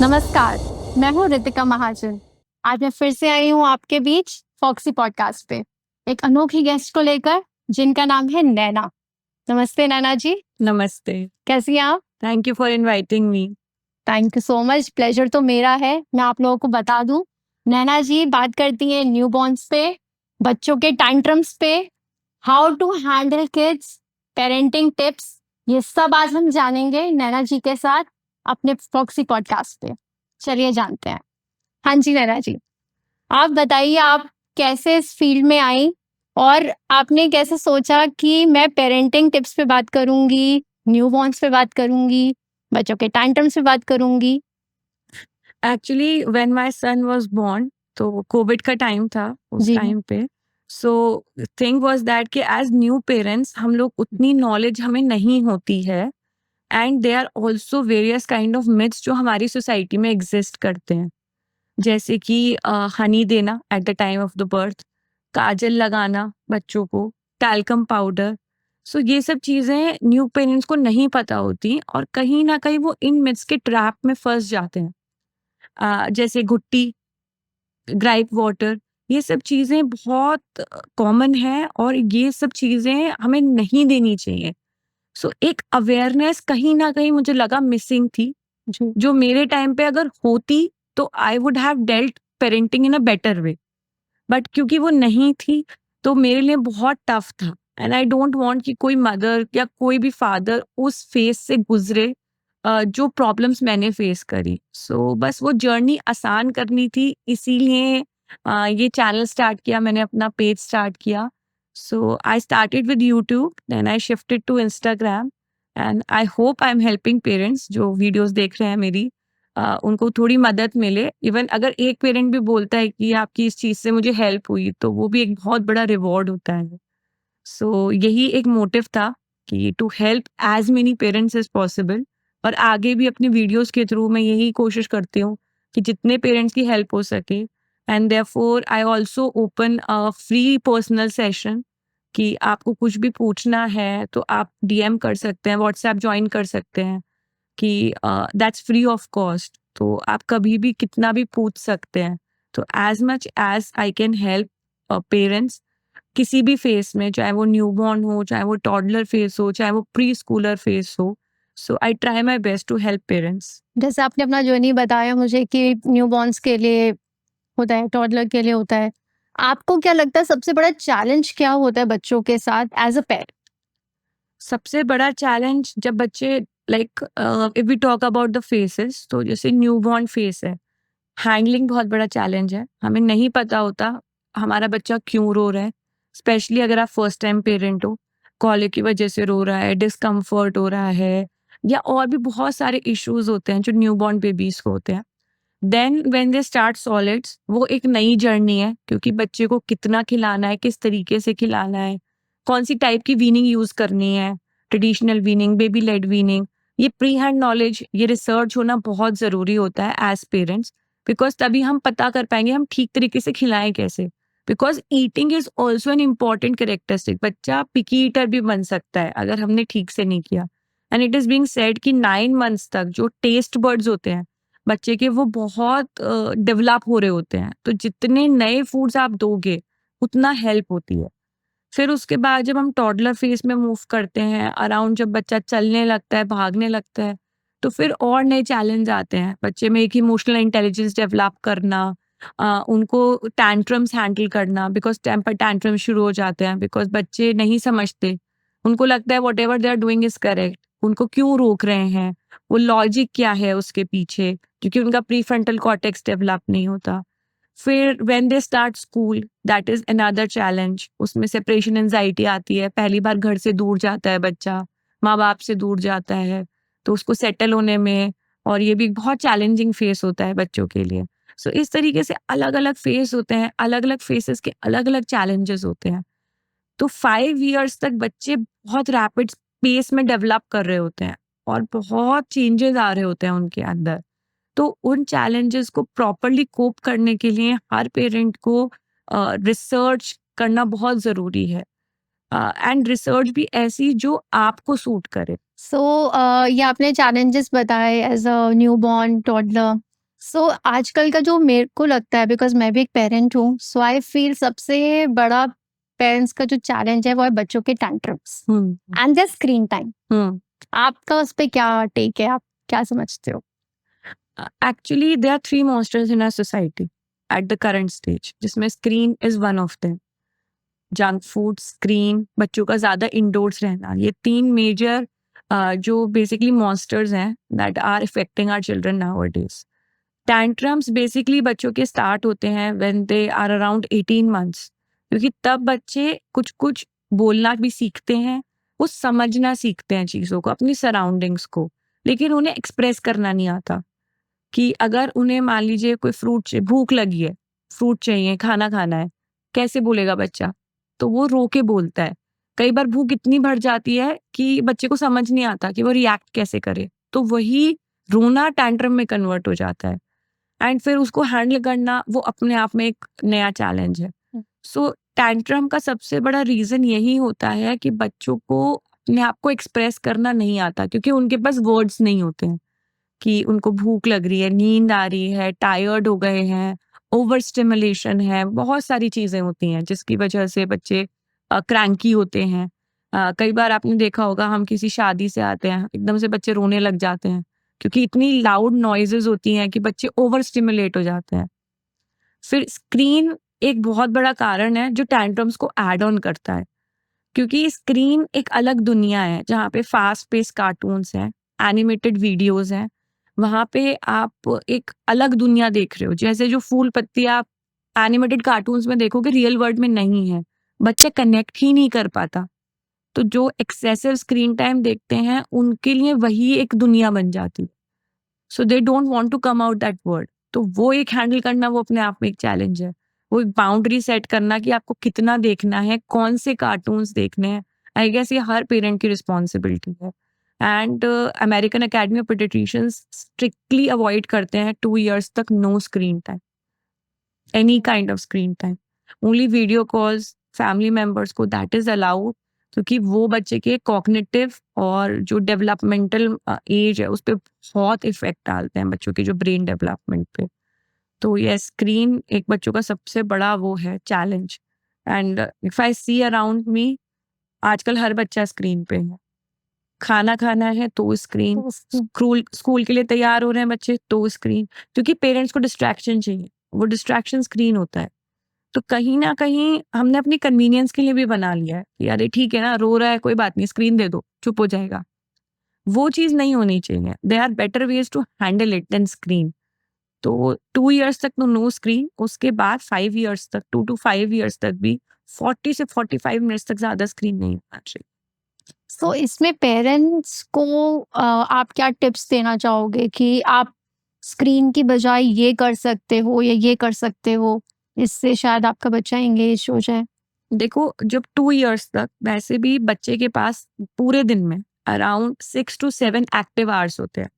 नमस्कार, मैं हूँ रितिका महाजन। आज मैं फिर से आई हूँ आपके बीच फॉक्सी पॉडकास्ट पे एक अनोखी गेस्ट को लेकर जिनका नाम है नैना। नमस्ते नैना जी, नमस्ते। कैसी हैं आप? Thank you for inviting me. Thank you so much, pleasure तो मेरा है। मैं आप लोगों को बता दूं, नैना जी बात करती हैं न्यूबॉर्न्स पे, बच्चों के टैंट्रम्स पे, how to handle kids, parenting tips, ये सब आज हम जानेंगे नैना जी के साथ अपने फॉक्सी पॉडकास्ट पे। चलिए जानते हैं। हाँ जी नैना जी, आप बताइए आप कैसे इस फील्ड में आई और आपने कैसे सोचा कि मैं पेरेंटिंग टिप्स पे बात करूंगी, न्यूबॉर्न्स पे बात करूंगी, बच्चों के टैंट्रम्स पे बात करूंगी। Actually when my son was born तो कोविड का टाइम था उस जी टाइम पे। सो थिंग वाज दैट कि एज न्यू पेरेंट्स हम लोग उतनी नॉलेज हमें नहीं होती है and they are also various kind of myths जो हमारी सोसाइटी में एग्जिस्ट करते हैं, जैसे कि हनी देना at the time of the birth, काजल लगाना बच्चों को, टैल्कम पाउडर। सो ये सब चीज़ें न्यू पेरेंट्स को नहीं पता होती और कहीं ना कहीं वो इन मिथ्स के ट्रैप में फंस जाते हैं। जैसे घुट्टी, ग्राइप वाटर, ये सब चीज़ें बहुत कॉमन है और ये सब चीज़ें हमें नहीं देनी चाहिए। सो एक अवेयरनेस कहीं ना कहीं मुझे लगा मिसिंग थी, जी जो मेरे टाइम पे अगर होती तो I would have dealt parenting in a better way. But क्योंकि वो नहीं थी तो मेरे लिए बहुत टफ था एंड आई डोंट वांट कि कोई मदर या कोई भी फादर उस फेस से गुजरे जो प्रॉब्लम्स मैंने फेस करी। सो बस वो जर्नी आसान करनी थी, इसीलिए ये चैनल स्टार्ट किया, मैंने अपना पेज स्टार्ट किया। So I started with YouTube, then I shifted to Instagram and I hope I am helping parents जो वीडियोस देख रहे हैं मेरी, उनको थोड़ी मदद मिले। इवन अगर एक पेरेंट भी बोलता है कि आपकी इस चीज़ से मुझे हेल्प हुई तो वो भी एक बहुत बड़ा रिवॉर्ड होता है। सो यही एक मोटिव था कि to help as many parents as possible. और आगे भी अपनी वीडियोस के थ्रू मैं यही कोशिश करती हूँ कि जितने पेरेंट्स की हेल्प हो सके। And therefore I also open a free personal session कि आपको कुछ भी पूछना है तो आप डीएम कर सकते हैं, व्हाट्सएप ज्वाइन कर सकते हैं कि दैट्स फ्री ऑफ कॉस्ट, तो आप कभी भी कितना भी पूछ सकते हैं। तो as much as I can help parents किसी भी फेस में, चाहे वो न्यूबॉर्न हो, चाहे वो टॉडलर फेस हो, चाहे वो प्री स्कूलर फेस हो। So I try my best to help parents. जैसे आपने अपना जर्नी बताया मुझे कि न्यूबॉर्न्स के लिए होता है, टॉडलर के लिए होता है, आपको क्या लगता है सबसे बड़ा चैलेंज क्या होता है बच्चों के साथ एज अ पेरेंट? सबसे बड़ा चैलेंज जब बच्चे like if we talk about the phases, तो जैसे न्यूबॉर्न फेस है, हैंडलिंग बहुत बड़ा चैलेंज है। हमें नहीं पता होता हमारा बच्चा क्यों रो रहा है, स्पेशली अगर आप फर्स्ट टाइम पेरेंट हो, कॉलिक की वजह से रो रहा है, डिस्कम्फर्ट हो रहा है, या और भी बहुत सारे इश्यूज होते हैं जो न्यूबॉर्न बेबीज को होते हैं। Then when they start solids, वो एक नई जर्नी है क्योंकि बच्चे को कितना खिलाना है, किस तरीके से खिलाना है, कौन सी टाइप की वीनिंग यूज करनी है, traditional weaning, baby led weaning. ये प्री हैंड नॉलेज, ये रिसर्च होना बहुत ज़रूरी होता है एज पेरेंट्स, बिकॉज तभी हम पता कर पाएंगे हम ठीक तरीके से खिलाएं कैसे। Because eating is also an important characteristic. बच्चा पिकी ईटर भी बन सकता है अगर हमने ठीक से नहीं किया। And it is being said कि 9 मंथ्स तक जो टेस्ट बर्ड्स होते हैं बच्चे के, वो बहुत डेवलप हो रहे होते हैं। तो जितने नए फूड्स आप दोगे उतना हेल्प होती है। फिर उसके बाद जब हम टॉडलर फेज में मूव करते हैं, अराउंड जब बच्चा चलने लगता है, भागने लगता है, तो फिर और नए चैलेंज आते हैं बच्चे में। एक इमोशनल इंटेलिजेंस डेवलप करना, उनको टैंट्रम्स हैंडल करना, बिकॉज टेम्पर टैंट्रम शुरू हो जाते हैं, बिकॉज बच्चे नहीं समझते, उनको लगता है whatever they are doing is correct, उनको क्यों रोक रहे हैं, वो लॉजिक क्या है उसके पीछे, क्योंकि उनका प्री फ्रंटल कॉर्टेक्स डेवलप नहीं होता। फिर when they start school, that is another challenge. उसमें सेपरेशन एंजाइटी आती है, पहली बार घर से दूर जाता है बच्चा, माँ बाप से दूर जाता है, तो उसको सेटल होने में, और ये भी बहुत चैलेंजिंग फेस होता है बच्चों के लिए। सो इस तरीके से अलग अलग फेस होते हैं, अलग अलग फेसेस के अलग अलग चैलेंजेस होते हैं। तो 5 years तक बच्चे बहुत रैपिड पेस में डेवलप कर रहे होते हैं और बहुत चेंजेस आ रहे होते हैं उनके अंदर। तो उन चैलेंजेस को प्रॉपरली कोप करने के लिए हर पेरेंट को रिसर्च करना बहुत ज़रूरी है, एंड रिसर्च भी ऐसी जो आपको सूट करे। सो ये आपने चैलेंजेस बताए एज अ न्यूबॉर्न टॉडलर, सो आजकल का जो मेरे को लगता है, बिकॉज मैं भी एक पेरेंट हूँ, सो आई फील सबसे बड़ा पेरेंट्स का जो चैलेंज है वो है बच्चों के tantrums and the screen time. आपका उस पे क्या टेक है, आप क्या समझते हो? Actually, there are three monsters in our society at the current stage, जिसमें screen is one of them. Junk food, screen, बच्चों का ज़्यादा इंडोर्स रहना, ये तीन मेजर जो बेसिकली मॉन्स्टर्स हैं that are affecting our children nowadays. Tantrums basically बच्चों के स्टार्ट होते हैं when they are around 18 months, क्योंकि तब बच्चे कुछ कुछ बोलना भी सीखते हैं, वो समझना सीखते हैं चीज़ों को, अपनी सराउंडिंग्स को, लेकिन उन्हें एक्सप्रेस करना नहीं आता। कि अगर उन्हें मान लीजिए कोई फ्रूट भूख लगी है, फ्रूट चाहिए, खाना खाना है, कैसे बोलेगा बच्चा? तो वो रो के बोलता है। कई बार भूख इतनी बढ़ जाती है कि बच्चे को समझ नहीं आता कि वो रिएक्ट कैसे करे, तो वही रोना टैंट्रम में कन्वर्ट हो जाता है एंड फिर उसको हैंडल करना वो अपने आप में एक नया चैलेंज है। सो टैंट्रम का सबसे बड़ा रीजन यही होता है कि बच्चों को अपने आप को एक्सप्रेस करना नहीं आता, क्योंकि उनके पास वर्ड्स नहीं होते हैं कि उनको भूख लग रही है, नींद आ रही है, टायर्ड हो गए हैं, ओवर स्टिमुलेशन है, बहुत सारी चीज़ें होती हैं जिसकी वजह से बच्चे क्रैंकी होते हैं। कई बार आपने देखा होगा, हम किसी शादी से आते हैं, एकदम से बच्चे रोने लग जाते हैं क्योंकि इतनी लाउड नॉइजेस होती हैं कि बच्चे ओवर स्टिमुलेट हो जाते हैं। फिर स्क्रीन एक बहुत बड़ा कारण है जो टैंट्रम्स को ऐड ऑन करता है, क्योंकि स्क्रीन एक अलग दुनिया है जहाँ पे फास्ट पेस कार्टून्स हैं, एनिमेटेड वीडियोस हैं, वहाँ पे आप एक अलग दुनिया देख रहे हो। जैसे जो फूल पत्ती आप एनिमेटेड कार्टून्स में देखोगे रियल वर्ल्ड में नहीं है, बच्चा कनेक्ट ही नहीं कर पाता। तो जो एक्सेसिव स्क्रीन टाइम देखते हैं उनके लिए वही एक दुनिया बन जाती है, so they don't want to come out that world. तो वो एक हैंडल करना वो अपने आप में एक चैलेंज है। वो एक बाउंड्री सेट करना कि आपको कितना देखना है, कौन से कार्टून्स देखने हैं, आई गेस ये हर पेरेंट की रिस्पॉन्सिबिलिटी है। And American Academy of pediatricians strictly avoid करते हैं 2 years तक no screen time, any kind of screen time, only video calls, family members को दैट इज अलाउड, क्योंकि वो बच्चे के कॉग्निटिव और जो डेवलपमेंटल एज है उस पर बहुत इफेक्ट डालते हैं, बच्चों के जो ब्रेन डेवलपमेंट पे। तो ये स्क्रीन एक बच्चों का सबसे बड़ा वो है challenge. And if I see around me, आजकल हर बच्चा स्क्रीन पे है। खाना खाना है तो स्क्रीन, स्कूल के लिए तैयार हो रहे हैं बच्चे तो स्क्रीन, क्योंकि पेरेंट्स को डिस्ट्रैक्शन चाहिए, वो डिस्ट्रैक्शन स्क्रीन होता है। तो कहीं ना कहीं हमने अपनी कन्वीनियंस के लिए भी बना लिया है कि अरे ठीक है ना, रो रहा है कोई बात नहीं, स्क्रीन दे दो, चुप हो जाएगा। वो चीज नहीं होनी चाहिए। They are better ways to handle it than screen. तो 2 years तक तो नो स्क्रीन, उसके बाद 5 years तक, 2 to 5 years तक भी 40 से 45 मिनट्स तक ज्यादा स्क्रीन नहीं होना चाहिए। सो इसमें पेरेंट्स को आप क्या टिप्स देना चाहोगे कि आप स्क्रीन की बजाय ये कर सकते हो या ये कर सकते हो, इससे शायद आपका बच्चा एंगेज हो जाए? देखो, जब 2 years तक वैसे भी बच्चे के पास पूरे दिन में अराउंड 6 to 7 एक्टिव आवर्स होते हैं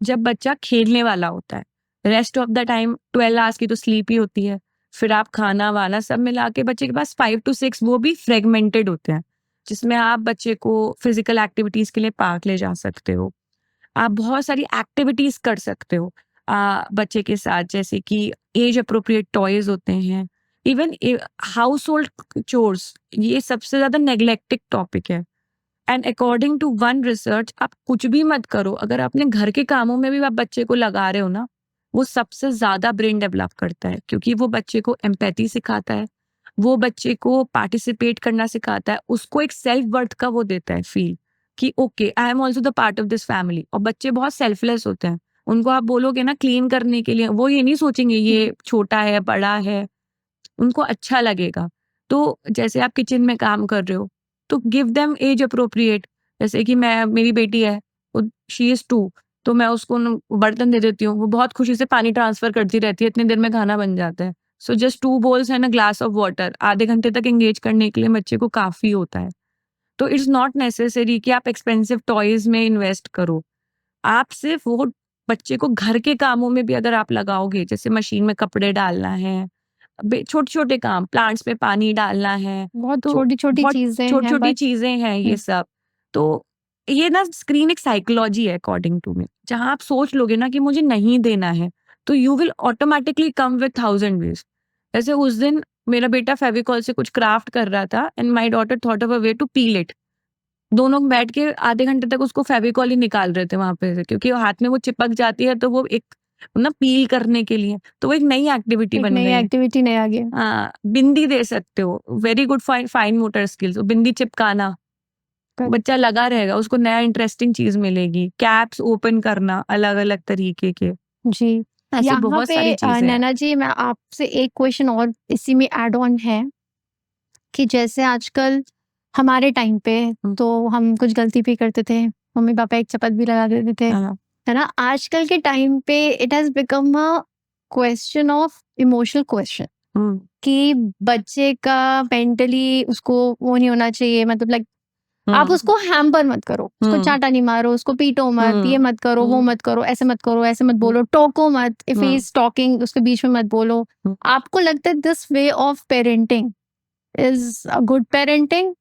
जब बच्चा खेलने वाला होता है। Rest of the time 12 hours की तो स्लीप ही होती है। फिर आप खाना वाना सब मिला के बच्चे के पास 5 to 6 वो भी फ्रेगमेंटेड होते हैं, जिसमें आप बच्चे को फिजिकल एक्टिविटीज के लिए पार्क ले जा सकते हो, आप बहुत सारी एक्टिविटीज कर सकते हो बच्चे के साथ, जैसे कि एज अप्रोप्रिएट टॉयज होते हैं, इवन हाउस होल्ड चोर्स, ये सबसे ज्यादा नेग्लेक्टेड टॉपिक है। And according to one research, आप कुछ भी मत करो, अगर अपने घर के कामों में भी आप बच्चे को लगा रहे हो ना, वो सबसे ज्यादा ब्रेन डेवलप करता है, क्योंकि वो बच्चे को एम्पैथी सिखाता है, वो बच्चे को पार्टिसिपेट करना सिखाता है, उसको एक सेल्फ वर्थ का वो देता है फील कि okay I am also the part of this family. और बच्चे बहुत सेल्फलेस होते हैं, उनको आप बोलोगे ना क्लीन करने के लिए, वो ये नहीं सोचेंगे ये छोटा है बड़ा है, उनको अच्छा लगेगा। तो जैसे आप किचन में काम कर रहे हो तो गिव देम एज अप्रोप्रिएट, जैसे कि मेरी बेटी है, शी इज 2, तो मैं उसको बर्तन दे देती हूँ, वो बहुत खुशी से पानी ट्रांसफर करती रहती है, इतनी देर में खाना बन जाता है। So just 2 bowls and a glass of water, आधे घंटे तक एंगेज करने के लिए बच्चे को काफी होता है। तो इट्स नॉट नेसेसरी कि आप एक्सपेंसिव टॉयज में इन्वेस्ट करो, आप सिर्फ वो बच्चे को घर के कामों में भी अगर आप लगाओगे, जैसे मशीन में कपड़े डालना है, छोटे छोटे काम, प्लांट्स में पानी डालना है, बहुत तो छोटी छोटी बहुत चीजें छोटी हैं, छोटी बट चीजें हैं ये सब। तो ये ना स्क्रीन एक साइकोलॉजी है अकॉर्डिंग टू मी, जहां आप सोच लोगे ना कि मुझे नहीं देना है, तो you will automatically come with 1000 ways. जैसे उस दिन मेरा बेटा फेविकॉल से कुछ क्राफ्ट कर रहा था and my daughter thought of a way to peel it. दोनों बैठ के आधे घंटे तक उसको फेविकॉल ही निकाल रहे थे वहां पे से, क्योंकि हाथ में वो चिपक जाती है तो वो एक ना पील करने के लिए, तो वो एक नई एक्टिविटी एक बन नई गई है। एक्टिविटी नया गेम। हाँ, बिंदी दे सकते हो, very good fine motor skills, bindi चिपकाना, Correct. बच्चा लगा रहेगा, उसको नया इंटरेस्टिंग चीज मिलेगी। कैप्स ओपन करना अलग अलग तरीके के, जी, ऐसे यहाँ बहुत पे सारी चीजें हैं। नैना जी मैं आपसे एक क्वेश्चन और इसी में ऐड ऑन है कि जैसे आजकल हमारे टाइम पे तो हम कुछ गलती भी करते थे, मम्मी पापा एक चपत भी लगा देते थे, हाँ, है ना। आजकल के टाइम पे it has become a question of emotional question hmm, कि बच्चे का मेंटली उसको वो नहीं होना चाहिए, मतलब लाइक आप हम्म, उसको हैम्पर मत करो, उसको हम्म, चांटा नहीं मारो, उसको पीटो मत, ये मत करो, वो मत करो, ऐसे मत करो, ऐसे मत बोलो, टोको मत, इफ ही इज टॉकिंग उसके बीच में मत बोलो। आपको लगता है this way of parenting is a good parenting?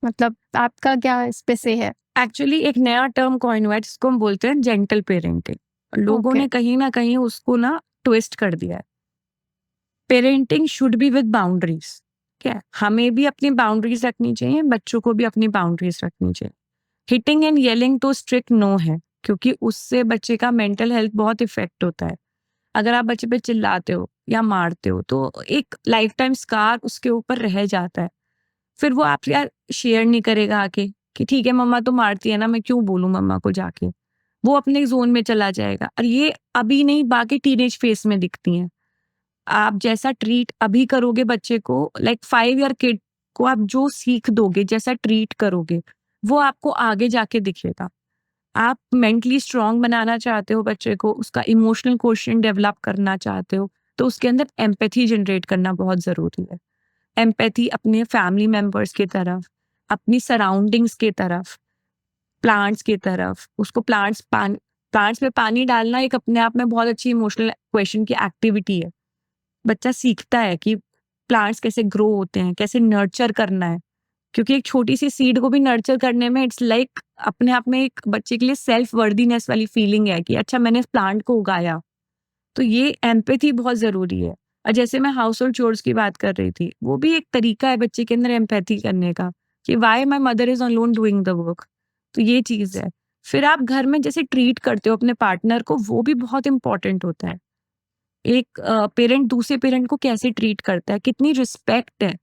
मतलब आपका क्या इस पे से है? एक्चुअली एक नया टर्म कॉइन हुआ है जिसको हम बोलते हैं जेंटल पेरेंटिंग। लोगों Okay. ने कहीं ना कहीं उसको ना ट्विस्ट कर दिया है। Parenting should be with boundaries. क्या है? हमें भी अपनी बाउंड्रीज रखनी चाहिए, बच्चों को भी अपनी बाउंड्रीज रखनी चाहिए। हिटिंग एंड येलिंग तो स्ट्रिक्ट नो है, क्योंकि उससे बच्चे का मेंटल हेल्थ बहुत इफेक्ट होता है। अगर आप बच्चे पे चिल्लाते हो या मारते हो तो एक लाइफ टाइम स्कार उसके ऊपर रह जाता है। फिर वो आपसे यार शेयर नहीं करेगा आके कि ठीक है मम्मा तो मारती है ना, मैं क्यों बोलूं मम्मा को जाके। वो अपने जोन में चला जाएगा। और ये अभी नहीं, बाकी टीनेज फेस में दिखती हैं। आप जैसा ट्रीट अभी करोगे बच्चे को, लाइक 5 ईयर किड को आप जो सीख दोगे, जैसा ट्रीट करोगे, वो आपको आगे जाके दिखेगा। आप मेंटली स्ट्रांग बनाना चाहते हो बच्चे को, उसका इमोशनल क्वोशिएंट डेवलप करना चाहते हो, तो उसके अंदर एम्पैथी जनरेट करना बहुत जरूरी है। एम्पैथी अपने फैमिली मेंबर्स की तरफ, अपनी सराउंडिंग्स की तरफ, प्लांट्स की तरफ। उसको प्लांट्स में पानी डालना एक अपने आप में बहुत अच्छी इमोशनल क्वेश्चन की एक्टिविटी है। बच्चा सीखता है कि प्लांट्स कैसे ग्रो होते हैं, कैसे नर्चर करना है। क्योंकि एक छोटी सी सीड को भी नर्चर करने में इट्स लाइक अपने आप में एक बच्चे के लिए सेल्फ वर्दीनेस वाली फीलिंग है कि अच्छा मैंने इस प्लांट को उगाया। तो ये एम्पैथी बहुत जरूरी है। और जैसे मैं हाउस होल्ड चोर्स की बात कर रही थी, वो भी एक तरीका है बच्चे के अंदर एम्पैथी करने का कि why my mother is alone doing the work. तो ये चीज है। फिर आप घर में जैसे ट्रीट करते हो अपने पार्टनर को, वो भी बहुत इंपॉर्टेंट होता है। एक पेरेंट दूसरे पेरेंट को कैसे ट्रीट करता है, कितनी रिस्पेक्ट है।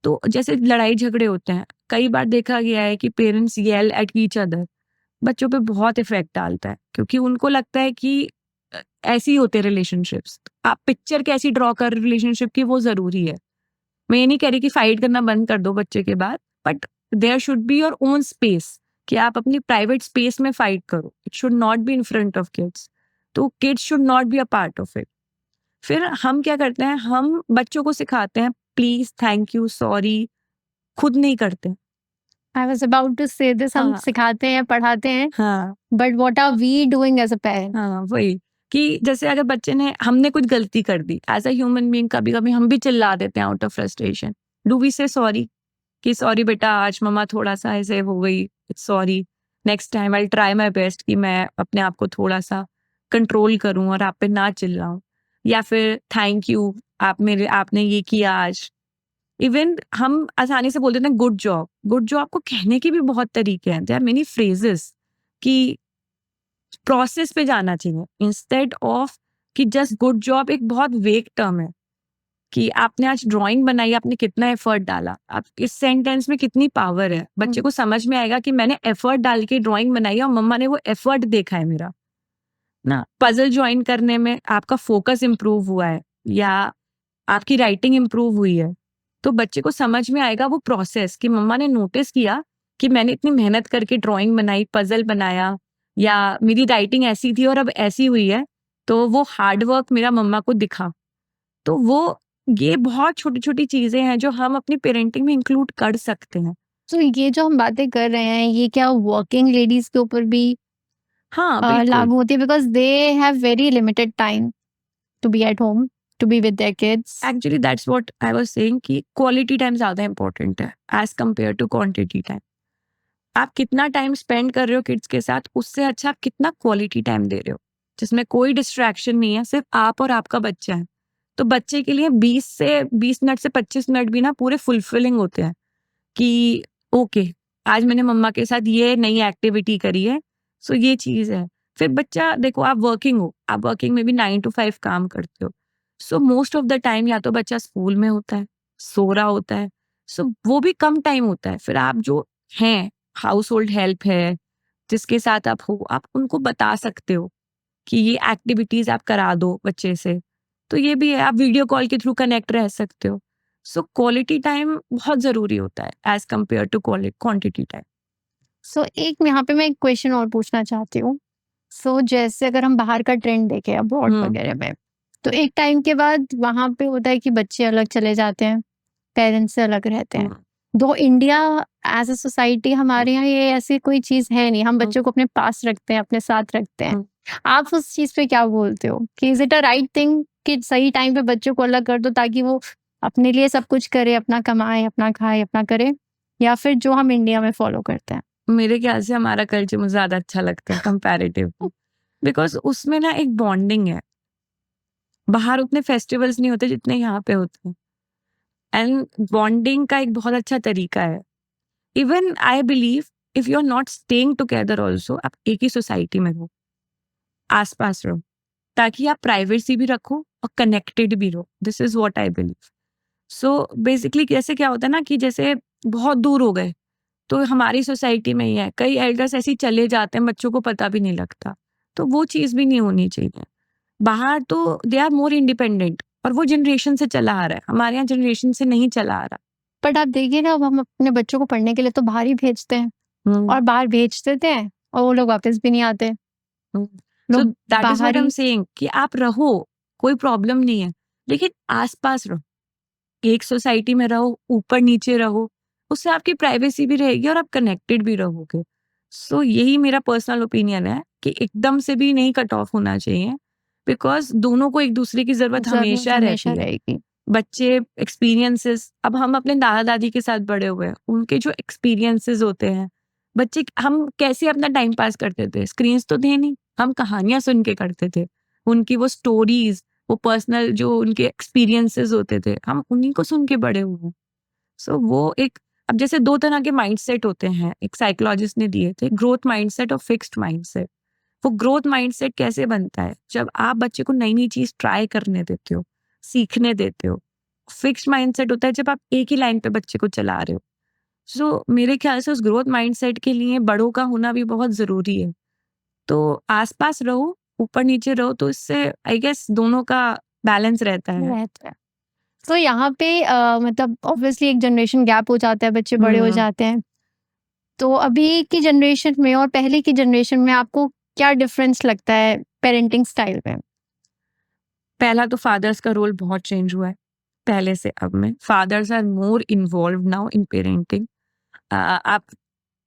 तो जैसे लड़ाई झगड़े होते हैं, कई बार देखा गया है कि parents yell at each other, बच्चों पे बहुत इफेक्ट डालता है, क्योंकि उनको लगता है कि ऐसे ही होते रिलेशनशिप्स। आप पिक्चर कैसी ड्रॉ कर रिलेशनशिप की, वो जरूरी है। मैं ये नहीं कह रही कि फाइट करना बंद कर दो बच्चे के बाद, but there should be your own space, कि आप अपनी प्राइवेट स्पेस में फाइट करो। It should not be in front of kids. तो kids should not be a part of it. फिर हम क्या करते हैं, हम बच्चों को सिखाते हैं प्लीज, थैंक यू, सॉरी, खुद नहीं करते। I was about to say this, हम हाँ, सिखाते हैं, पढ़ाते हैं, हाँ, but what are we doing as a parent? हाँ, वही कि जैसे अगर बच्चे ने, हमने कुछ गलती कर दी एज अ ह्यूमन बीइंग, कभी कभी हम भी चिल्ला देते हैं out of frustration. Do we say sorry कि सॉरी बेटा, आज मम्मा थोड़ा सा ऐसे हो गई, it's sorry, next time I try my best कि मैं अपने आप को थोड़ा सा कंट्रोल करूं और आप पे ना चिल्लाऊं। या फिर थैंक यू, आपने ये किया आज। इवन हम आसानी से बोल देते हैं गुड जॉब। गुड जॉब को कहने के भी बहुत तरीके हैं, देयर आर मेनी फ्रेजेस कि प्रोसेस पे जाना चाहिए इंस्टेड ऑफ कि जस्ट गुड जॉब। एक बहुत वेग टर्म है कि आपने आज ड्राइंग बनाई, आपने कितना एफर्ट डाला। आप इस सेंटेंस में कितनी पावर है, बच्चे को समझ में आएगा कि मैंने एफर्ट डाल के ड्राइंग बनाई और मम्मा ने वो एफर्ट देखा है मेरा ना। पजल ज्वाइन करने में आपका फोकस इंप्रूव हुआ है या आपकी राइटिंग इंप्रूव हुई है, तो बच्चे को समझ में आएगा वो प्रोसेस कि मम्मा ने नोटिस किया कि मैंने इतनी मेहनत करके ड्राइंग बनाई, पजल बनाया, या मेरी राइटिंग ऐसी थी और अब ऐसी हुई है, तो वो हार्ड वर्क मेरा मम्मा को दिखा। तो वो ये बहुत छोटी छोटी चीजें हैं जो हम अपनी पेरेंटिंग में इंक्लूड कर सकते हैं। तो ये जो हम बातें कर रहे हैं, ये क्या वर्किंग लेडीज के ऊपर भी हाँ, बिल्कुल। लागू होती है? Because they have very limited time to be at home, to be with their kids. Actually that's what I was saying कि क्वालिटी टाइम ज्यादा इंपॉर्टेंट है as compare to quantity time. आप कितना टाइम स्पेंड कर रहे हो kids के साथ, उससे अच्छा आप कितना क्वालिटी टाइम दे रहे हो। जिसमें कोई डिस्ट्रैक्शन नहीं है, सिर्फ आप और आपका बच्चा है, तो बच्चे के लिए 20 मिनट से 25 मिनट भी ना पूरे फुलफिलिंग होते हैं कि ओके, आज मैंने मम्मा के साथ ये नई एक्टिविटी करी है, सो ये चीज़ है। फिर बच्चा देखो, आप वर्किंग में भी 9 to 5 काम करते हो, so most of the time या तो बच्चा स्कूल में होता है, सो रहा होता है, सो वो भी कम टाइम होता है। फिर आप जो हैं, हाउस होल्ड हेल्प है, जिसके साथ आप हो, आप उनको बता सकते हो कि ये एक्टिविटीज़ आप करा दो बच्चे से। तो ये भी है, आप वीडियो कॉल के थ्रू कनेक्ट रह सकते हो। सो क्वालिटी टाइम बहुत ज़रूरी होता है as compare to quantity time. So एक यहाँ पे मैं एक क्वेश्चन और पूछना चाहती हूँ। सो जैसे अगर हम बाहर का ट्रेंड देखें अब्रॉड वगैरह में, तो एक टाइम के बाद वहाँ पे होता है कि बच्चे अलग चले जाते हैं, पेरेंट्स से अलग रहते हैं। दो इंडिया एज अ सोसाइटी हमारे यहाँ ये ऐसी कोई चीज़ है नहीं, हम बच्चों को अपने पास रखते हैं, अपने साथ रखते हैं। आप उस चीज़ पे क्या बोलते हो कि is it a right thing कि सही टाइम पे बच्चों को अलग कर दो ताकि वो अपने लिए सब कुछ करे, अपना कमाए, अपना खाए, अपना करे, या फिर जो हम इंडिया में फॉलो करते हैं? मेरे ख्याल से हमारा कल्चर मुझे ज़्यादा अच्छा लगता है कंपैरेटिवली, बिकॉज़ उसमें ना एक बॉन्डिंग है। बाहर उतने फेस्टिवल्स नहीं होते जितने यहाँ पे होते हैं, एंड बॉन्डिंग का एक बहुत अच्छा तरीका है। Even I believe if you are not staying together also, आप एक ही सोसाइटी में रहो, आस-पास रहो, ताकि आप प्राइवेसी भी रखो और कनेक्टेड भी रहो। This is what I believe. So basically कैसे क्या होता है ना कि जैसे बहुत दूर हो गए, तो हमारी सोसाइटी में ही है, कई एल्डर्स ऐसे ही चले जाते हैं, बच्चों को पता भी नहीं लगता, तो वो चीज़ भी नहीं होनी चाहिए। बाहर तो दे आर मोर इंडिपेंडेंट, और वो जनरेशन से चला आ रहा है, हमारे यहाँ जनरेशन से नहीं चला आ रहा। बट आप देखिए ना, अब हम अपने बच्चों को पढ़ने के लिए तो बाहर ही भेजते हैं, और बाहर भेज देते हैं और वो लोग वापस भी नहीं आते। सो लोग that is what I am बाहरी सेइंग कि आप रहो, कोई प्रॉब्लम नहीं है, लेकिन आस-पास रहो, एक सोसाइटी में रहो, ऊपर-नीचे रहो, उससे आपकी प्राइवेसी भी रहेगी और आप कनेक्टेड भी रहोगे। सो यही मेरा पर्सनल ओपिनियन है कि एकदम से भी नहीं कट ऑफ होना चाहिए, बिकॉज़ दोनों को एक-दूसरे की ज़रूरत ज़रूरत हमेशा हमेशा रहती है। रहेगी। बच्चे एक्सपीरियंसेस, अब हम अपने दादा-दादी के साथ बड़े हुए हैं, उनके जो एक्सपीरियंसेस होते हैं, बच्चे हम कैसे अपना टाइम पास करते थे, स्क्रीन्स तो थे नहीं, हम कहानियाँ सुन के करते थे। उनकी वो स्टोरीज़, वो पर्सनल जो उनके एक्सपीरियंसेस होते थे, हम उन्हीं को सुन के बड़े हुए हैं। सो वो एक, अब जैसे 2 तरह के माइंडसेट होते हैं, एक साइकोलॉजिस्ट ने दिए थे, ग्रोथ माइंडसेट और फिक्स्ड माइंडसेट। वो ग्रोथ माइंडसेट कैसे बनता है? जब आप बच्चे को नई-नई चीज़ ट्राई करने देते हो, सीखने देते हो। फिक्स्ड माइंडसेट होता है जब आप एक ही लाइन पे बच्चे को चला रहे हो। सो मेरे ख्याल से उस ग्रोथ माइंडसेट के लिए बड़ों का होना भी बहुत ज़रूरी है। तो आस-पास रहो, ऊपर-नीचे रहो, तो इससे आई गेस दोनों का बैलेंस रहता है। रहता है। तो यहाँ पे मतलब ऑब्वियसली एक जनरेशन गैप हो जाता है, बच्चे बड़े हो जाते हैं। तो अभी की जनरेशन में और पहले की जनरेशन में आपको क्या डिफरेंस लगता है पेरेंटिंग स्टाइल में? पहला तो फादर्स का रोल बहुत चेंज हुआ है, पहले से अब में। Fathers are more involved now in parenting. आप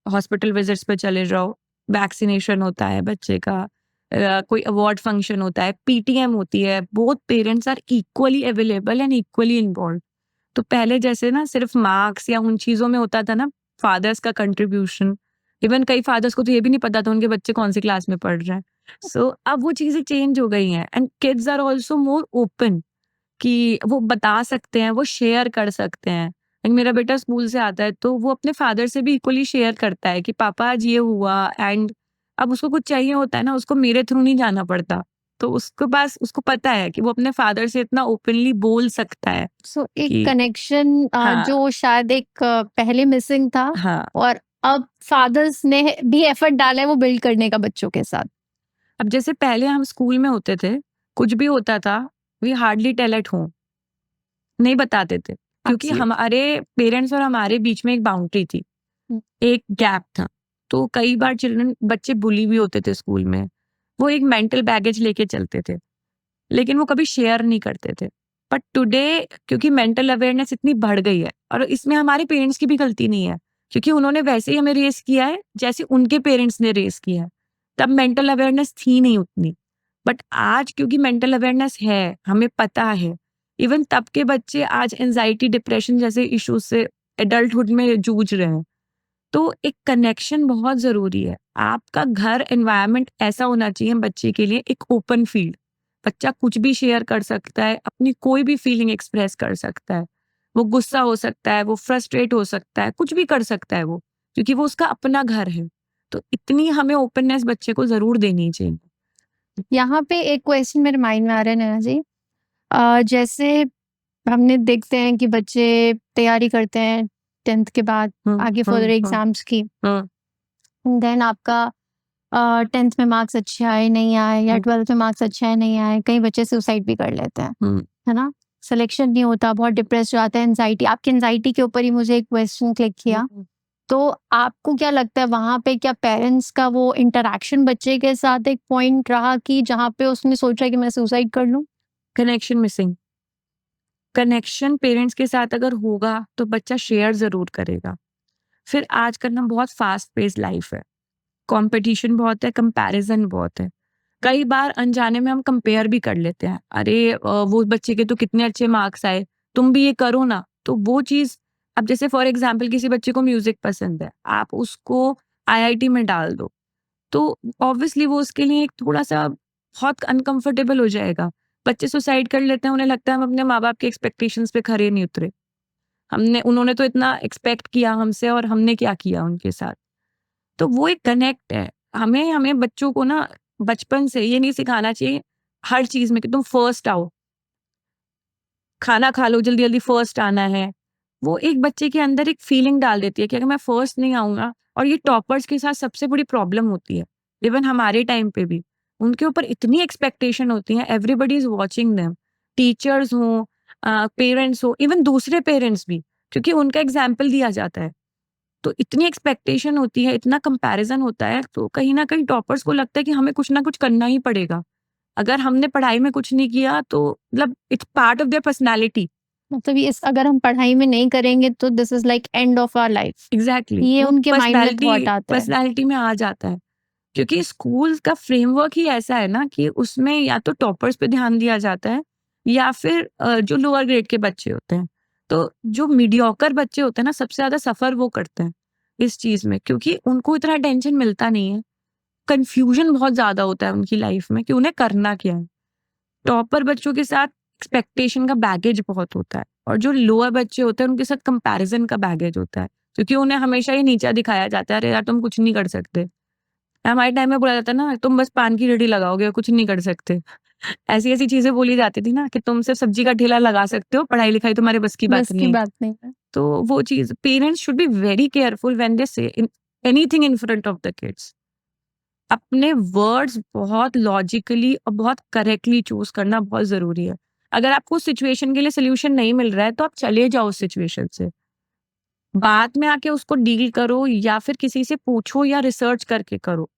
हॉस्पिटल विजिट्स पे चले जाओ, वैक्सीनेशन होता है बच्चे का, कोई अवार्ड फंक्शन होता है, पीटीएम होती है, both parents are equally available and equally involved. तो पहले जैसे ना सिर्फ मार्क्स या उन चीज़ों में होता था ना फादर्स का कंट्रीब्यूशन, इवन कई फादर्स को तो ये भी नहीं पता था उनके बच्चे कौन सी क्लास में पढ़ रहे हैं। सो अब वो चीज़ें चेंज हो गई हैं, and kids are also more open कि वो बता सकते हैं, वो शेयर कर सकते हैं। लाइक मेरा बेटा स्कूल से आता है तो वो अपने फादर से भी इक्वली शेयर करता है कि पापा आज ये हुआ, एंड अब उसको कुछ चाहिए होता है ना, उसको मेरे थ्रू नहीं जाना पड़ता। तो उसके पास, उसको पता है कि वो अपने फादर से इतना ओपनली बोल सकता है सो एक कि कनेक्शन हाँ, जो शायद एक पहले मिसिंग था, हाँ। और अब फादर्स ने भी एफर्ट डाला है वो बिल्ड करने का बच्चों के साथ। अब जैसे पहले हम स्कूल में होते थे, कुछ भी होता था, we hardly tell at home, नहीं बताते थे, क्योंकि Absolutely. हमारे पेरेंट्स और हमारे बीच में एक बाउंड्री थी, एक गैप था। तो कई बार बच्चे बुली भी होते थे स्कूल में। वो एक मेंटल बैगेज लेके चलते थे, लेकिन वो कभी शेयर नहीं करते थे। बट टुडे क्योंकि मेंटल अवेयरनेस इतनी बढ़ गई है, और इसमें हमारे पेरेंट्स की भी गलती नहीं है, क्योंकि उन्होंने वैसे ही हमें रेज़ किया है जैसे उनके पेरेंट्स ने रेज़ किया है। तब मेंटल अवेयरनेस थी नहीं उतनी। बट आज क्योंकि मेंटल अवेयरनेस है, हमें पता है, इवन तब के बच्चे आज एंग्जायटी, डिप्रेशन जैसे इश्यूज से एडल्टहुड में जूझ रहे हैं। तो एक कनेक्शन बहुत ज़रूरी है। आपका घर एनवायरनमेंट ऐसा होना चाहिए बच्चे के लिए, एक ओपन फील्ड। बच्चा कुछ भी शेयर कर सकता है, अपनी कोई भी फीलिंग एक्सप्रेस कर सकता है। वो गुस्सा हो सकता है, वो फ्रस्ट्रेट हो सकता है, कुछ भी कर सकता है वो, क्योंकि वो उसका अपना घर है। तो इतनी हमें ओपननेस बच्चे को ज़रूर देनी चाहिए। यहाँ पे एक क्वेश्चन मेरे माइंड में आ रहा है नैना जी। जैसे हमने देखते हैं कि बच्चे तैयारी करते हैं 10th के बाद आगे फर्दर एग्जाम्स की, देन आपका 10th में मार्क्स अच्छे आए नहीं आए या 12th में मार्क्स अच्छे आए नहीं आए, कई बच्चे सुसाइड भी कर लेते हैं, है ना? सिलेक्शन नहीं होता, बहुत डिप्रेस हो जाता है, एंजाइटी। आपकी एंजाइटी के ऊपर ही मुझे एक क्वेश्चन क्लिक किया। तो आपको क्या लगता है वहां पे क्या पेरेंट्स का वो इंटरेक्शन बच्चे के साथ एक पॉइंट रहा कि जहाँ पे उसने सोचा कि मैं सुसाइड कर लूं? Connection missing. कनेक्शन पेरेंट्स के साथ अगर होगा तो बच्चा शेयर ज़रूर करेगा। फिर आजकल ना बहुत फास्ट पेस लाइफ है, कंपटीशन बहुत है, कंपैरिजन बहुत है। कई बार अनजाने में हम कंपेयर भी कर लेते हैं, अरे वो बच्चे के तो कितने अच्छे मार्क्स आए, तुम भी ये करो ना। तो वो चीज़, अब जैसे फॉर एग्जाम्पल किसी बच्चे को म्यूजिक पसंद है, आप उसको आईआईटी में डाल दो, तो ऑब्वियसली वो उसके लिए एक थोड़ा-सा बहुत अनकंफर्टेबल हो जाएगा। बच्चे सुसाइड कर लेते हैं, उन्हें लगता है हम अपने माँ-बाप के एक्सपेक्टेशंस पे खरे नहीं उतरे। उन्होंने तो इतना एक्सपेक्ट किया हमसे और हमने क्या किया उनके साथ। तो वो एक कनेक्ट है। हमें हमें बच्चों को ना बचपन से ये नहीं सिखाना चाहिए हर चीज़ में कि तुम फर्स्ट आओ, खाना खा लो, जल्दी-जल्दी फर्स्ट आना है। वो एक बच्चे के अंदर एक फीलिंग डाल देती है कि अगर मैं फर्स्ट नहीं आऊँगा, और ये टॉपर्स के साथ सबसे बड़ी प्रॉब्लम होती है। इवन हमारे टाइम पे भी उनके ऊपर इतनी एक्सपेक्टेशन होती है, everybody is watching them. Teachers हों, पेरेंट्स हों, इवन दूसरे पेरेंट्स भी, क्योंकि उनका एग्ज़ाम्पल दिया जाता है। तो इतनी एक्सपेक्टेशन होती है, इतना कंपैरिज़न होता है, तो कहीं न कहीं टॉपर्स को लगता है कि हमें कुछ ना कुछ करना ही पड़ेगा। अगर हमने पढ़ाई में कुछ नहीं किया तो मतलब it's part of their personality. मतलब ये अगर हम पढ़ाई में नहीं करेंगे तो this is like end of our life, exactly ये वो उनके माइंड में थॉट पर्सनैलिटी आता है। पर्सनैलिटी में आ जाता है, क्योंकि स्कूल का फ्रेमवर्क ही ऐसा है ना कि उसमें या तो टॉपर्स पे ध्यान दिया जाता है या फिर जो लोअर ग्रेड के बच्चे होते हैं। तो जो मीडियोकर बच्चे होते हैं ना, सबसे ज्यादा सफर वो करते हैं इस चीज में, क्योंकि उनको इतना टेंशन मिलता नहीं है। कंफ्यूजन बहुत ज्यादा होता है उनकी लाइफ में कि उन्हें करना क्या है। टॉपर बच्चों के साथ एक्सपेक्टेशन का बैगेज बहुत होता है, और जो लोअर बच्चे होते हैं उनके साथ कंपैरिजन का बैगेज होता है, क्योंकि उन्हें हमेशा ही नीचा दिखाया जाता है, अरे यार तुम कुछ नहीं कर सकते। हमारे टाइम में बोला जाता ना, तुम बस पान की रेडी लगाओगे, कुछ नहीं कर सकते। ऐसी ऐसी चीजें बोली जाती थी ना कि तुम सिर्फ सब्जी का ठेला लगा सकते हो, पढ़ाई लिखाई तुम्हारे बस की बात बस की नहीं है। बात नहीं है। तो वो चीज, parents should be very careful when they say anything in front of the kids. अपने वर्ड्स बहुत लॉजिकली और बहुत करेक्टली चूज करना बहुत जरूरी है। अगर आपको उस सिचुएशन के लिए सोल्यूशन नहीं मिल रहा है तो आप चले जाओ उस सिचुएशन से, बाद में आके उसको डील करो या फिर किसी से पूछो या रिसर्च करके करो,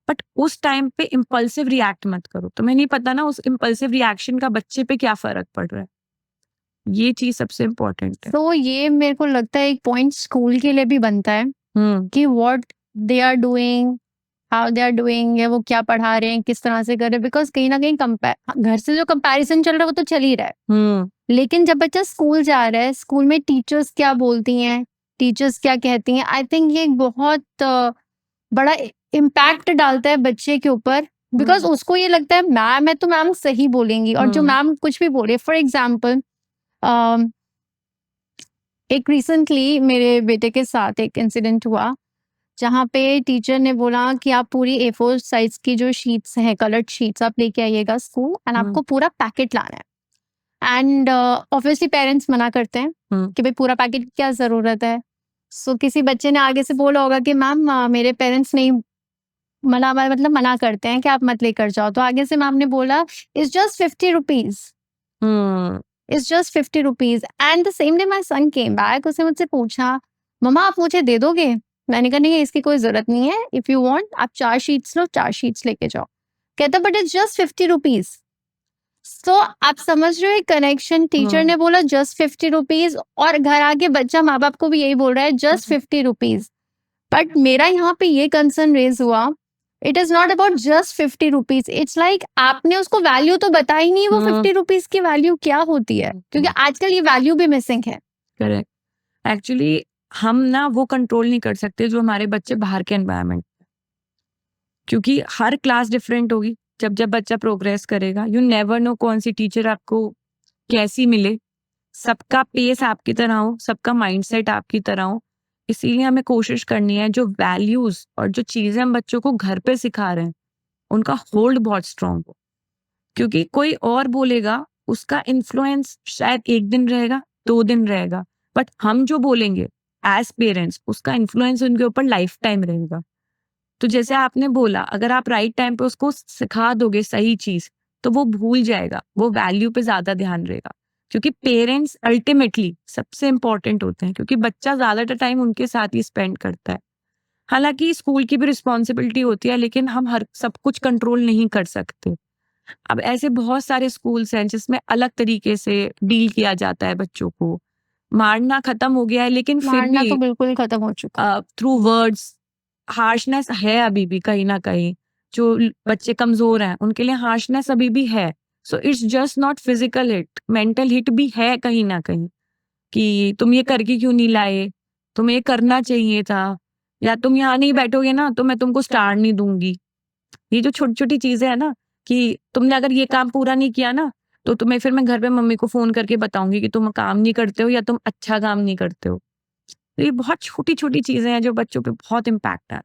बट उस टाइम पे इम्पल्सिव रिएक्ट मत करो। तुम्हें नहीं पता ना उस इम्पल्सिव रिएक्शन का बच्चे पे क्या फर्क पड़ रहा है। ये चीज सबसे इम्पोर्टेंट है। तो ये मेरे को लगता है एक पॉइंट स्कूल के लिए भी बनता है कि what they are doing, how they are doing, या वो क्या पढ़ा रहे हैं, किस तरह से कर रहे हैं। बिकॉज कहीं ना कहीं घर से जो कंपैरिजन चल रहा है वो तो चल ही रहा है, लेकिन जब बच्चा स्कूल जा रहा है, स्कूल में टीचर्स क्या बोलती हैं, टीचर्स क्या कहती हैं, आई थिंक ये एक बहुत बड़ा इम्पैक्ट डालता है बच्चे के ऊपर। बिकॉज उसको ये लगता है मैम है तो मैम सही बोलेंगी, और जो मैम कुछ भी बोले। फॉर एग्जाम्पल एक रिसेंटली मेरे बेटे के साथ एक इंसिडेंट हुआ जहाँ पे टीचर ने बोला कि आप पूरी A4 साइज की जो शीट्स हैं, कलर्ड शीट्स, आप लेके आइएगा स्कूल, एंड आपको पूरा पैकेट लाना है। एंड ऑब्वियसली पेरेंट्स मना करते हैं कि भाई पूरा पैकेट की क्या जरूरत है। सो किसी बच्चे ने आगे से बोला होगा कि मैम मेरे पेरेंट्स नहीं मतलब मना करते हैं कि आप मत लेकर जाओ। तो आगे से मैम ने बोला it's just 50 rupees, it's just 50 rupees. And the same day my son came back, उसने मुझसे पूछा मम्मा आप मुझे दे दोगे? मैंने कहा नहीं इसकी कोई जरूरत नहीं है, इफ यू वांट आप 4 शीट्स लो, 4 शीट्स लेके जाओ। कहता बट इट्स जस्ट 50 रुपीज। तो आप समझ रहे हो कनेक्शन, टीचर ने बोला जस्ट 50 रुपीज और घर आके बच्चा माँ बाप को भी यही बोल रहा है जस्ट 50 रुपीज। बट मेरा यहाँ पे ये कंसर्न रेज हुआ, it is not about just 50 rupees, it's like आपने उसको वैल्यू तो बताई नहीं, वो 50 रुपीज की वैल्यू क्या होती है, क्योंकि आजकल ये वैल्यू भी मिसिंग है। करेक्ट। एक्चुअली हम ना वो कंट्रोल नहीं कर सकते जो हमारे बच्चे बाहर के एनवायरनमेंट, क्योंकि हर क्लास डिफरेंट होगी। जब जब बच्चा प्रोग्रेस करेगा, यू नेवर नो कौन सी टीचर आपको कैसी मिले। सबका पेस आपकी तरह हो, सबका माइंडसेट आपकी तरह हो। इसीलिए हमें कोशिश करनी है जो वैल्यूज और जो चीजें हम बच्चों को घर पे सिखा रहे हैं उनका होल्ड बहुत स्ट्रांग हो, क्योंकि कोई और बोलेगा उसका इन्फ्लुएंस शायद 1 दिन रहेगा, 2 दिन रहेगा, बट हम जो बोलेंगे एज पेरेंट्स उसका इन्फ्लुएंस उनके ऊपर लाइफ टाइम रहेगा। तो जैसे आपने बोला, अगर आप राइट टाइम पे उसको सिखा दोगे सही चीज, तो वो भूल जाएगा, वो वैल्यू पे ज्यादा ध्यान रहेगा। क्योंकि पेरेंट्स अल्टीमेटली सबसे इंपॉर्टेंट होते हैं, क्योंकि बच्चा ज्यादातर टाइम उनके साथ ही स्पेंड करता है। हालांकि स्कूल की भी रिस्पॉन्सिबिलिटी होती है, लेकिन हम हर सब कुछ कंट्रोल नहीं कर सकते। अब ऐसे बहुत सारे स्कूल्स हैं जिसमें अलग तरीके से डील किया जाता है बच्चों को। मारना खत्म हो गया है, लेकिन फिर मारना भी तो बिल्कुल खत्म हो चुका है। थ्रू वर्ड्स हार्शनेस है अभी भी कहीं ना कहीं। जो बच्चे कमजोर हैं उनके लिए हार्शनेस अभी भी है। So it's just not physical hit, mental hit भी है कहीं ना कहीं, कि तुम ये करके क्यों नहीं लाए, तुम्हें ये करना चाहिए था, या तुम यहाँ नहीं बैठोगे ना तो मैं तुमको स्टार नहीं दूंगी। ये जो छोटी छोटी चीजें है ना, कि तुमने अगर ये काम पूरा नहीं किया ना तो तुम्हें फिर मैं घर पे मम्मी को फोन करके बताऊंगी कि तुम काम नहीं करते हो या तुम अच्छा काम नहीं करते हो। तो ये बहुत छोटी छोटी चीजें हैं जो बच्चों पे बहुत इम्पैक्ट है।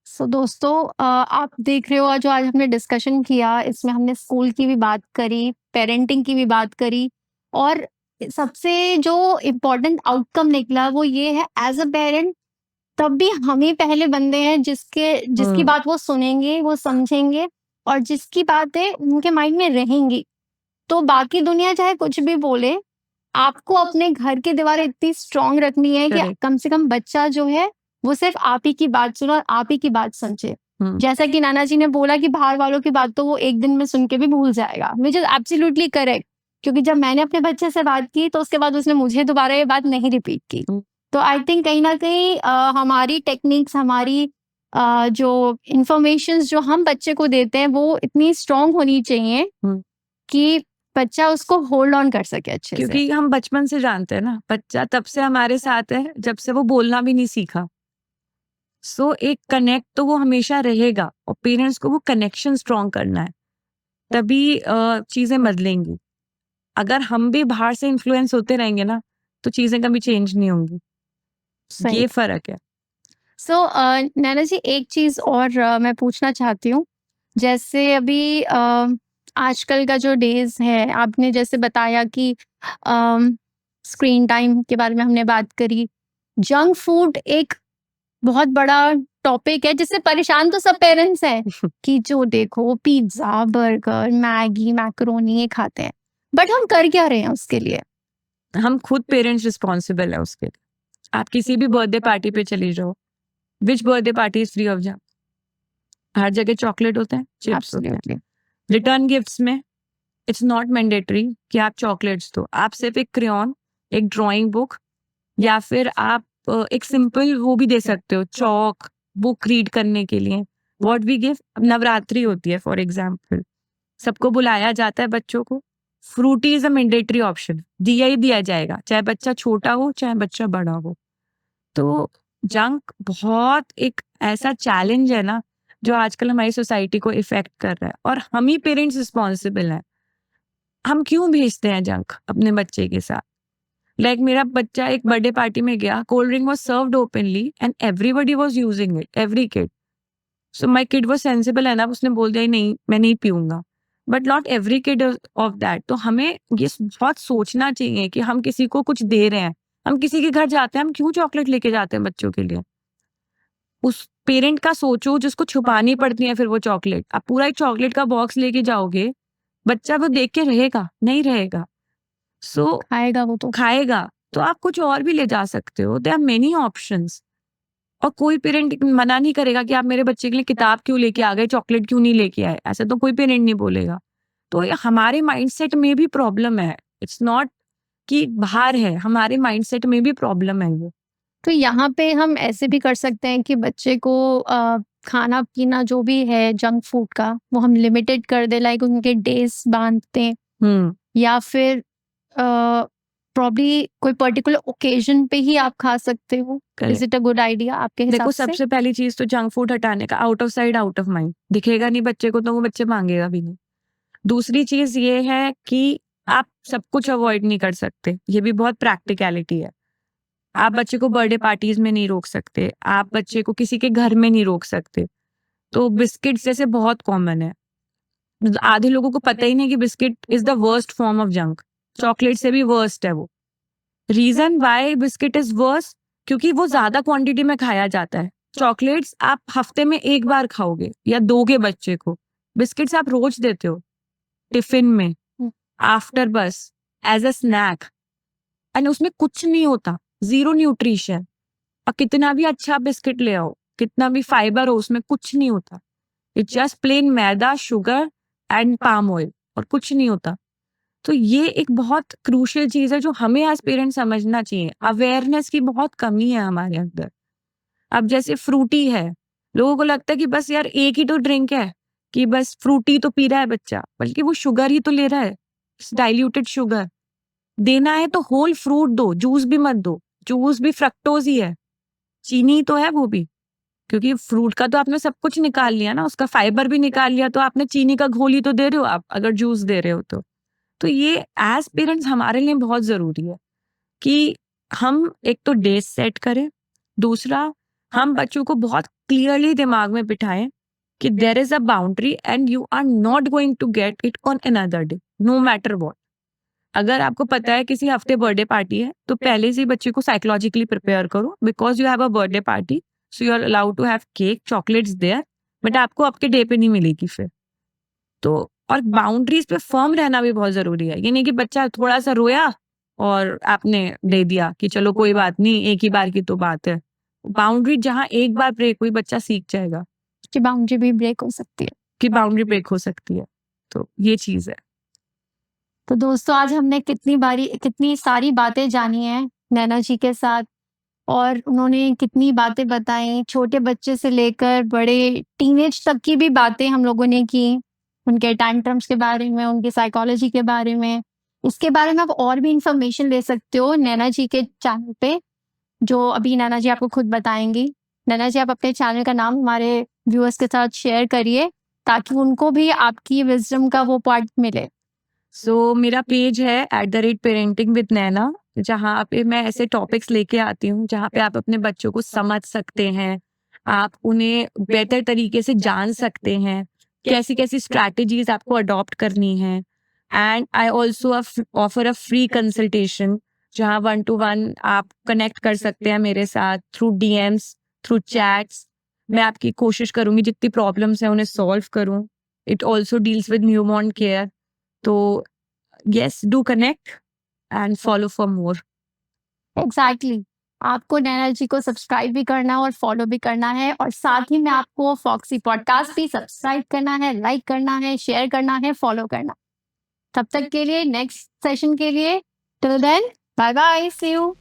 सो दोस्तों, आप देख रहे हो जो आज हमने डिस्कशन किया, इसमें हमने स्कूल की भी बात करी, पेरेंटिंग की भी बात करी, और सबसे जो इम्पोर्टेंट आउटकम निकला वो ये है, एज अ पेरेंट तब भी हम ही पहले बंदे हैं जिसकी बात वो सुनेंगे, वो समझेंगे, और जिसकी बातें उनके माइंड में रहेंगी। तो बाकी दुनिया चाहे कुछ भी बोले, आपको अपने घर की दीवारें इतनी स्ट्रांग रखनी है कि Correct. कम से कम बच्चा जो है वो सिर्फ आप ही की बात सुने और आप ही की बात समझे। जैसा कि नाना जी ने बोला कि बाहर वालों की बात तो वो 1 दिन में सुन के भी भूल जाएगा, विच इज एब्सोल्युटली करेक्ट। क्योंकि जब मैंने अपने बच्चे से बात की तो उसके बाद उसने मुझे दोबारा ये बात नहीं रिपीट की। तो आई थिंक कहीं ना कहीं हमारी टेक्निक्स, हमारी जो इंफॉर्मेशन जो हम बच्चे को देते हैं वो इतनी स्ट्रांग होनी चाहिए कि बच्चा उसको होल्ड ऑन कर सके अच्छे से। क्योंकि हम बचपन से जानते हैं ना, बच्चा तब से हमारे साथ है जब से वो बोलना भी नहीं सीखा। सो एक कनेक्ट तो वो हमेशा रहेगा, और पेरेंट्स को वो कनेक्शन स्ट्रॉन्ग करना है, तभी चीजें बदलेंगी। अगर हम भी बाहर से इन्फ्लुएंस होते रहेंगे ना तो चीजें कभी चेंज नहीं होंगी। ये फर्क है। सो नैना जी, एक चीज और मैं पूछना चाहती हूँ। जैसे अभी आजकल का जो डेज है, आपने जैसे बताया कि स्क्रीन टाइम के बारे में हमने बात करी, जंक फूड एक बहुत बड़ा टॉपिक है जिससे परेशान तो सब पेरेंट्स हैं कि जो देखो पिज्जा, बर्गर, मैगी, मैक्रोनी ये खाते हैं, बट हम कर क्या रहे हैं उसके लिए? हम खुद पेरेंट्स रिस्पॉन्सिबल है उसके लिए। आप किसी भी बर्थडे पार्टी पे चली जाओ, which birthday party is free of junk? हर जगह चॉकलेट होते हैं, चिप्स होते हैं। रिटर्न गिफ्ट्स में इट्स नॉट मैंडेटरी कि आप चॉकलेट्स दो, आप सिर्फ एक क्रेयॉन, एक ड्राइंग बुक, या फिर आप एक सिंपल वो भी दे सकते हो, चौक, बुक रीड करने के लिए। व्हाट वी गिव, नवरात्रि होती है फॉर एग्जाम्पल, सबको बुलाया जाता है बच्चों को, Frooti is a mandatory option, दिया ही दिया जाएगा, चाहे बच्चा छोटा हो चाहे बच्चा बड़ा हो। तो जंक बहुत एक ऐसा चैलेंज है ना जो आजकल हमारी सोसाइटी को इफेक्ट कर रहा है, और हम ही पेरेंट्स रिस्पॉन्सिबल हैं। हम क्यों भेजते हैं जंक अपने बच्चे के साथ? लाइक मेरा बच्चा एक बर्थडे पार्टी में गया, cold drink was served openly and everybody was using it, every kid. So my kid was sensible enough, उसने बोल दिया नहीं मैं नहीं पीऊंगा, but not every kid of that. तो हमें ये बहुत सोचना चाहिए कि हम किसी को कुछ दे रहे हैं, हम किसी के घर जाते हैं, हम क्यों चॉकलेट लेके जाते हैं बच्चों के लिए? उस पेरेंट का सोचो जिसको छुपानी पड़ती है फिर वो चॉकलेट। आप पूरा एक चॉकलेट का बॉक्स लेके जाओगे, बच्चा वो देख के रहेगा नहीं रहेगा? सो खाएगा वो तो खाएगा। तो आप कुछ और भी ले जा सकते हो, देयर आर मेनी ऑप्शंस। और कोई पेरेंट मना नहीं करेगा कि आप मेरे बच्चे के लिए किताब क्यों लेके आ गए, चॉकलेट क्यों नहीं लेके आए, ऐसा तो कोई पेरेंट नहीं बोलेगा। तो ये हमारे माइंडसेट में भी प्रॉब्लम है, इट्स नॉट कि बाहर है, हमारे माइंडसेट में भी प्रॉब्लम है ये। तो यहाँ पे हम ऐसे भी कर सकते हैं कि बच्चे को खाना पीना जो भी है जंक फूड का वो हम लिमिटेड कर दे, लाइक उनके डेज बांधते हैं, या फिर प्रॉब्ली कोई पर्टिकुलर ओकेजन पे ही आप खा सकते हो? Is Correct. It a good idea आपके हिसाब देखो से? सबसे पहली चीज तो जंक फूड हटाने का out of sight out of mind दिखेगा नहीं बच्चे को तो वो बच्चे मांगेगा भी नहीं। दूसरी चीज ये है कि आप सब कुछ अवॉइड नहीं कर सकते, ये भी बहुत प्रैक्टिकलिटी है। आप बच्चे को बर्थडे पार्टीज में नहीं रोक सकते, आप बच्चे को किसी के घर में नहीं रोक सकते। तो बिस्किट जैसे बहुत कॉमन है, आधे लोगों को पता ही नहीं कि biscuit is the worst form of junk, chocolate से भी वर्स्ट है वो। Reason why biscuit is worst, क्योंकि वो ज्यादा क्वांटिटी में खाया जाता है। चॉकलेट्स आप हफ्ते में एक बार खाओगे या दोगे बच्चे को, बिस्किट्स आप रोज देते हो टिफिन में, आफ्टर बस, एज अ स्नैक, एंड उसमें कुछ नहीं होता, जीरो न्यूट्रिशन। और कितना भी अच्छा बिस्किट ले आओ, कितना भी फाइबर हो, उसमें कुछ नहीं होता। It's just plain maida, sugar and palm oil, और कुछ नहीं होता। तो ये एक बहुत क्रूशियल चीज है जो हमें एज पेरेंट्स समझना चाहिए। अवेयरनेस की बहुत कमी है हमारे अंदर। अब जैसे फ्रूटी है, लोगों को लगता है कि बस यार एक ही तो ड्रिंक है, कि बस फ्रूटी तो पी रहा है बच्चा, बल्कि वो शुगर ही तो ले रहा है, डाइल्यूटेड शुगर। देना है तो होल फ्रूट दो, जूस भी मत दो, जूस भी फ्रक्टोज ही है, चीनी तो है वो भी, क्योंकि फ्रूट का तो आपने सब कुछ निकाल लिया ना, उसका फाइबर भी निकाल लिया, तो आपने चीनी का घोल ही तो दे रहे हो आप, अगर जूस दे रहे हो तो। तो ये एज पेरेंट्स हमारे लिए बहुत जरूरी है कि हम एक तो डेज सेट करें, दूसरा हम बच्चों को बहुत क्लियरली दिमाग में बिठाएं कि there is a boundary and you are not going to get it on another day, no matter what. अगर आपको पता है किसी हफ्ते बर्थडे पार्टी है, तो पहले से ही बच्चे को साइकोलॉजिकली प्रिपेयर करो, because you have a birthday party, so you are allowed to have cake, chocolates there, but आपको आपके डे पे नहीं मिलेगी फिर। तो और बाउंड्रीज पे फर्म रहना भी बहुत जरूरी है। ये नहीं कि बच्चा थोड़ा सा रोया और आपने दे दिया कि चलो कोई बात नहीं, एक ही बार की तो बात है। बाउंड्री जहाँ एक बार ब्रेक हुई, बच्चा सीख जाएगा कि बाउंड्री भी ब्रेक हो सकती है। कि बाउंड्री ब्रेक हो सकती है। तो ये चीज है। तो दोस्तों आज हमने कितनी सारी बातें जानी है नैना जी के साथ, और उन्होंने कितनी बातें बताई, छोटे बच्चे से लेकर बड़े टीनेज तक की भी बातें हम लोगों ने की, उनके टैंट्रम्स के बारे में, उनकी साइकोलॉजी के बारे में। इसके बारे में आप और भी इंफॉर्मेशन ले सकते हो नैना जी के चैनल पे, जो अभी नैना जी आपको खुद बताएंगी। नैना जी आप अपने चैनल का नाम हमारे व्यूअर्स के साथ शेयर करिए, ताकि उनको भी आपकी विजडम का वो पार्ट मिले। सो मेरा पेज है @parenting with Naina, जहाँ पे मैं ऐसे टॉपिक्स लेके आती हूँ जहाँ पे आप अपने बच्चों को समझ सकते हैं, आप उन्हें बेहतर तरीके से जान सकते हैं, कैसी कैसी स्ट्रैटेजीज आपको अडॉप्ट करनी है। And I also offer a free consultation, जहाँ 1-to-1 आप कनेक्ट कर सकते हैं मेरे साथ थ्रू DMs, थ्रू चैट्स। मैं आपकी कोशिश करूंगी जितनी प्रॉब्लम्स हैं उन्हें सॉल्व करूं। It also deals with newborn care. तो yes, do connect and follow for more. Exactly आपको नैना जी को सब्सक्राइब भी करना है और फॉलो भी करना है, और साथ ही में आपको फॉक्सी पॉडकास्ट भी सब्सक्राइब करना है, लाइक करना है, शेयर करना है, फॉलो करना। तब तक के लिए, नेक्स्ट सेशन के लिए, till then, bye bye, see you.